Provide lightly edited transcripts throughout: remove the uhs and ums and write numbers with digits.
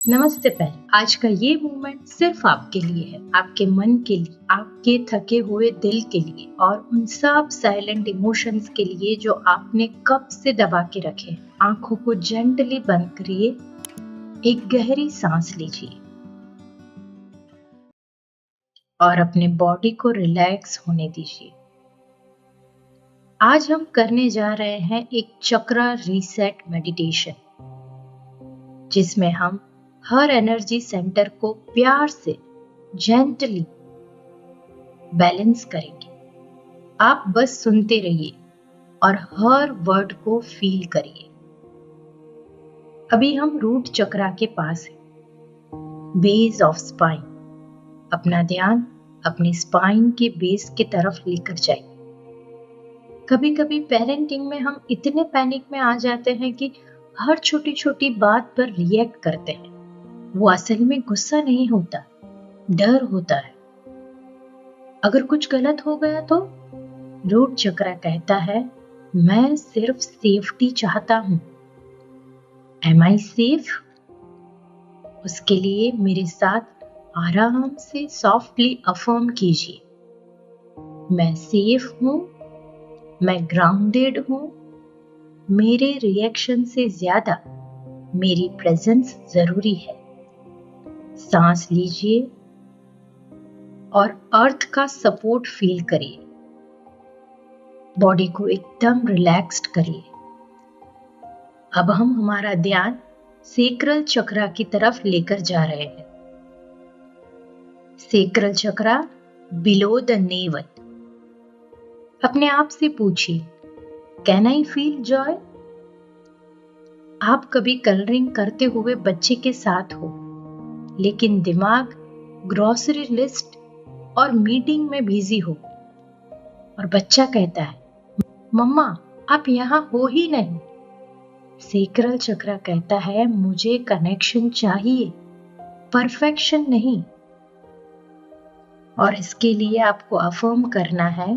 नमस्ते पहल। आज का ये मोमेंट सिर्फ आपके लिए है, आपके मन के लिए, आपके थके हुए दिल के लिए और उन सब साइलेंट इमोशंस के लिए जो आपने कब से दबा के रखे हैं। आंखों को जेंटली बंद करिए, एक गहरी सांस लीजिए और अपने बॉडी को रिलैक्स होने दीजिए। आज हम करने जा रहे हैं एक चक्र रीसेट मेडिटेशन, जिसमें हम हर एनर्जी सेंटर को प्यार से जेंटली बैलेंस करेंगे। आप बस सुनते रहिए और हर वर्ड को फील करिए। अभी हम रूट चक्रा के पास हैं, बेस ऑफ स्पाइन। अपना ध्यान अपनी स्पाइन के बेस की तरफ लेकर जाइए। कभी कभी पेरेंटिंग में हम इतने पैनिक में आ जाते हैं कि हर छोटी छोटी बात पर रिएक्ट करते हैं। वो असल में गुस्सा नहीं होता, डर होता है। अगर कुछ गलत हो गया तो रूट चक्रा कहता है, मैं सिर्फ सेफ्टी चाहता हूं। एम आई सेफ? उसके लिए मेरे साथ आराम से सॉफ्टली अफर्म कीजिए, मैं सेफ हूं, मैं ग्राउंडेड हूं। मेरे रिएक्शन से ज्यादा मेरी प्रेजेंस जरूरी है। सांस लीजिए और अर्थ का सपोर्ट फील करिए। बॉडी को एकदम रिलैक्स्ड करिए। अब हम हमारा ध्यान सेक्रल चक्रा की तरफ लेकर जा रहे हैं। Sacral chakra below the naval. अपने आप से पूछिए, कैन आई फील जॉय? आप कभी कलरिंग करते हुए बच्चे के साथ हो, लेकिन दिमाग ग्रोसरी लिस्ट और मीटिंग में बिजी हो और बच्चा कहता है, मम्मा आप यहाँ हो ही नहीं। सेक्रल चक्रा कहता है, मुझे कनेक्शन चाहिए, परफेक्शन नहीं। और इसके लिए आपको अफर्म करना है,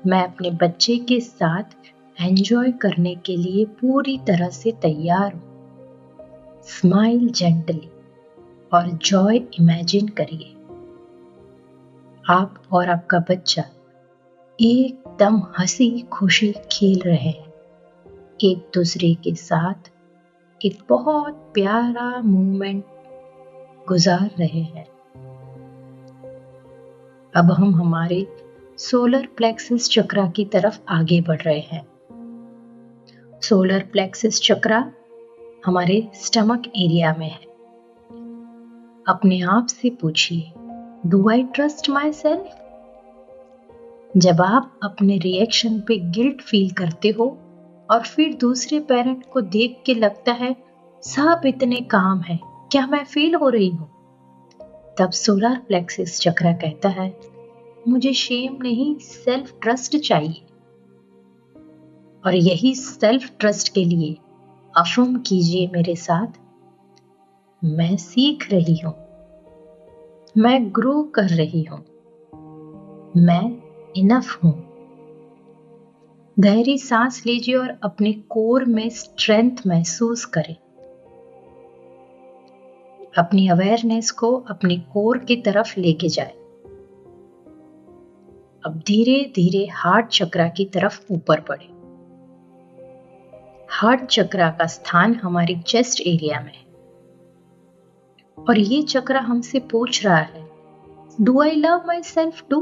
मैं अपने बच्चे के साथ एंजॉय करने के लिए पूरी तरह से तैयार हूं। स्माइल जेंटली और जॉय इमेजिन करिए। आप और आपका बच्चा एकदम हंसी खुशी खेल रहे हैं, एक दूसरे के साथ एक बहुत प्यारा मोमेंट गुजार रहे हैं। अब हम हमारे सोलर प्लेक्सस चक्रा की तरफ आगे बढ़ रहे हैं। सोलर प्लेक्सस चक्रा हमारे स्टमक एरिया में है। अपने आप से पूछिए, do I trust my self? जब आप अपने रिएक्शन पे गिल्ट फील करते हो और फिर दूसरे पेरेंट को देख के लगता है सब इतने काम है, क्या मैं फेल हो रही हूं? तब सोलर प्लेक्सस चक्रा कहता है, मुझे शेम नहीं, सेल्फ ट्रस्ट चाहिए। और यही सेल्फ ट्रस्ट के लिए अफर्म कीजिए मेरे साथ, मैं सीख रही हूं, मैं ग्रो कर रही हूं, मैं इनफ हूं। गहरी सांस लीजिए और अपने कोर में स्ट्रेंथ महसूस करें। अपनी अवेयरनेस को अपने कोर की तरफ लेके जाए। अब धीरे धीरे हार्ट चक्रा की तरफ ऊपर बढ़े। हार्ट चक्रा का स्थान हमारे चेस्ट एरिया में है और ये चक्रा हमसे पूछ रहा है, do I love myself too?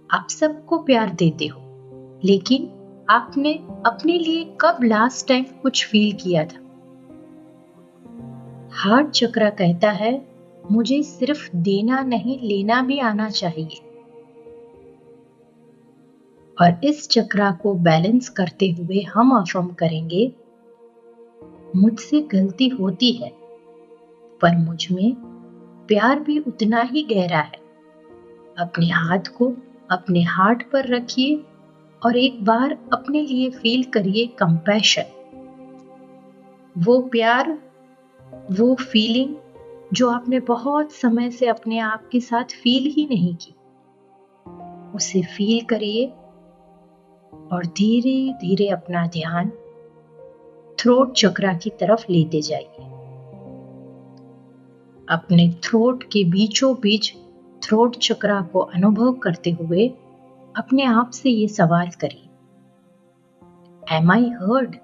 आप सबको प्यार देते हो, लेकिन आपने अपने लिए कब लास्ट टाइम कुछ फील किया था? हार्ट चक्रा कहता है, मुझे सिर्फ देना नहीं, लेना भी आना चाहिए। और इस चक्रा को बैलेंस करते हुए हम अफर्म करेंगे, मुझसे गलती होती है, पर मुझ में प्यार भी उतना ही गहरा है। अपने हाथ को अपने हार्ट पर रखिए और एक बार अपने लिए फील करिए कंपैशन। वो प्यार, वो फीलिंग जो आपने बहुत समय से अपने आप के साथ फील ही नहीं की, उसे फील करिए और धीरे धीरे अपना ध्यान थ्रोट चक्रा की तरफ लेते जाइए। अपने थ्रोट के बीचों बीच थ्रोट चक्रा को अनुभव करते हुए अपने आप से ये सवाल करिए, एम आई हर्ड?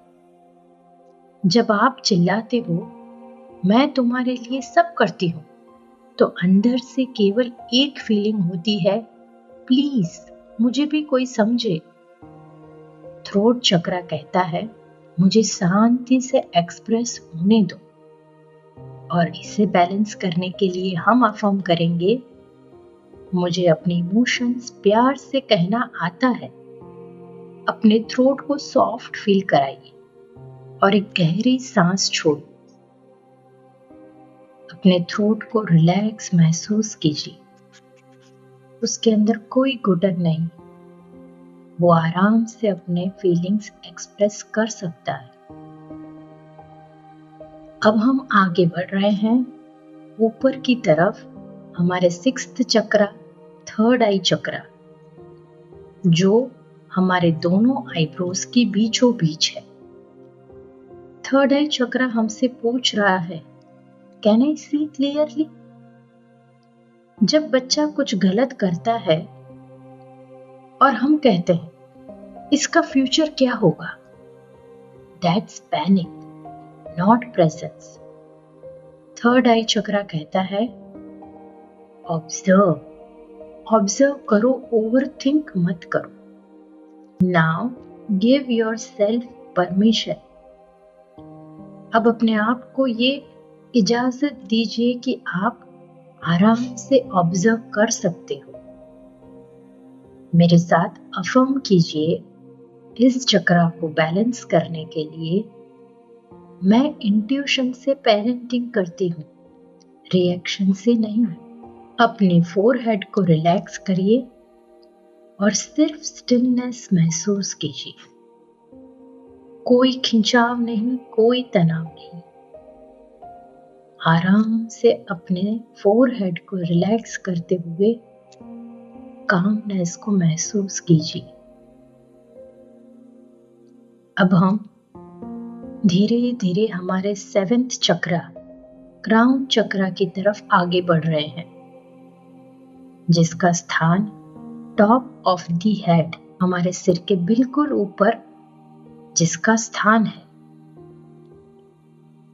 जब आप चिल्लाते हो मैं तुम्हारे लिए सब करती हूँ, तो अंदर से केवल एक फीलिंग होती है, प्लीज मुझे भी कोई समझे। थ्रोट चक्रा कहता है, मुझे शांति से एक्सप्रेस होने दो। और इसे बैलेंस करने के लिए हम अफर्म करेंगे, मुझे अपने इमोशंस प्यार से कहना आता है। अपने थ्रोट को सॉफ्ट फील कराइए और एक गहरी सांस छोड़िए। अपने थ्रोट को रिलैक्स महसूस कीजिए। उसके अंदर कोई घुटन नहीं, वो आराम से अपने फीलिंग्स एक्सप्रेस कर सकता है। अब हम आगे बढ़ रहे हैं ऊपर की तरफ, हमारे सिक्स्थ चक्रा, थर्ड आई चक्रा, जो हमारे दोनों आईब्रोज के बीचों बीच है। थर्ड आई चक्रा हमसे पूछ रहा है, कैन आई सी क्लियरली? जब बच्चा कुछ गलत करता है और हम कहते हैं इसका फ्यूचर क्या होगा, that's panic, not presence. Third eye chakra कहता है, ऑब्जर्व, ऑब्जर्व करो, ओवर थिंक मत करो। Now give yourself permission. अब अपने आप को ये इजाजत दीजिए कि आप आराम से ऑब्जर्व कर सकते हो। मेरे साथ अफर्म कीजिए, इस चक्रा को बैलेंस करने के लिए मैं इंट्यूशन से पेरेंटिंग करती हूँ, रिएक्शन से नहीं। अपने फोरहेड को रिलैक्स करिए और सिर्फ स्टिलनेस महसूस कीजिए। कोई खिंचाव नहीं, कोई तनाव नहीं। आराम से अपने फोरहेड को रिलैक्स करते हुए कामनेस को महसूस कीजिए। अब हम धीरे धीरे हमारे सेवेंथ चक्रा, क्राउन चक्रा की तरफ आगे बढ़ रहे हैं, जिसका स्थान टॉप ऑफ द हेड, हमारे सिर के बिल्कुल ऊपर जिसका स्थान है।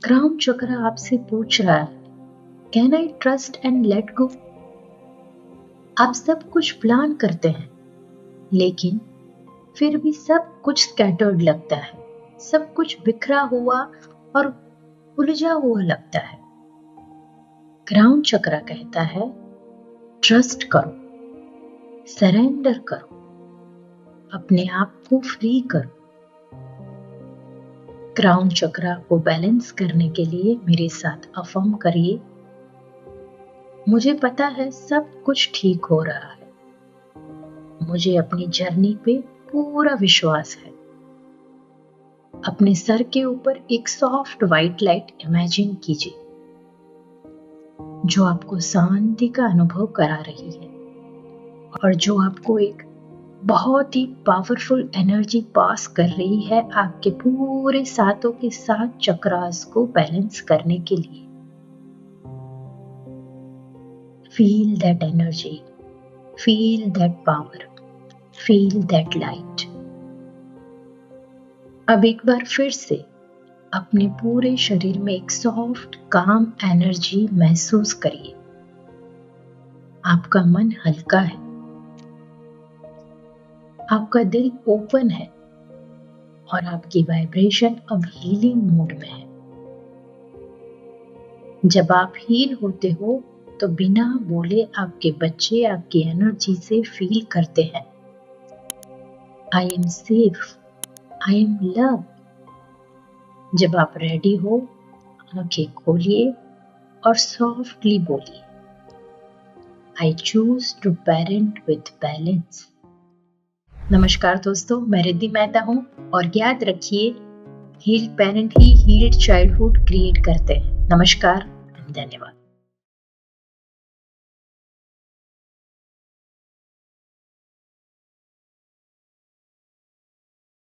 क्राउन चक्रा आपसे पूछ रहा है, can I trust and let go? आप सब कुछ प्लान करते हैं, लेकिन फिर भी सब कुछ स्कैटर्ड लगता है, सब कुछ बिखरा हुआ और उलझा हुआ लगता है। क्राउन चक्रा कहता है, ट्रस्ट करो, सरेंडर करो, अपने आप को फ्री करो। क्राउन चक्रा को बैलेंस करने के लिए मेरे साथ अफर्म करिए, मुझे पता है सब कुछ ठीक हो रहा है। मुझे अपनी जर्नी पे पूरा विश्वास है। अपने सर के ऊपर एक सॉफ्ट व्हाइट लाइट इमेजिन कीजिए, जो आपको शांति का अनुभव करा रही है और जो आपको एक बहुत ही पावरफुल एनर्जी पास कर रही है आपके पूरे सातों के 7 चक्रास को बैलेंस करने के लिए। Feel that energy, feel that power, feel that light. अब एक बार फिर से अपने पूरे शरीर में एक सॉफ्ट काम एनर्जी महसूस करिए। आपका मन हल्का है, आपका दिल ओपन है और आपकी वाइब्रेशन अब हीलिंग मोड में है। जब आप हील होते हो तो बिना बोले आपके बच्चे आपकी एनर्जी से फील करते हैं, I am safe, I am love. जब आप रेडी हो, आंखें खोलिए और सॉफ्टली बोलिए, I choose to parent with balance. नमस्कार दोस्तों, मैं रिद्धि मेहता हूँ और याद रखिए, हील्ड पेरेंट ही हील्ड चाइल्डहुड क्रिएट करते हैं। नमस्कार, धन्यवाद।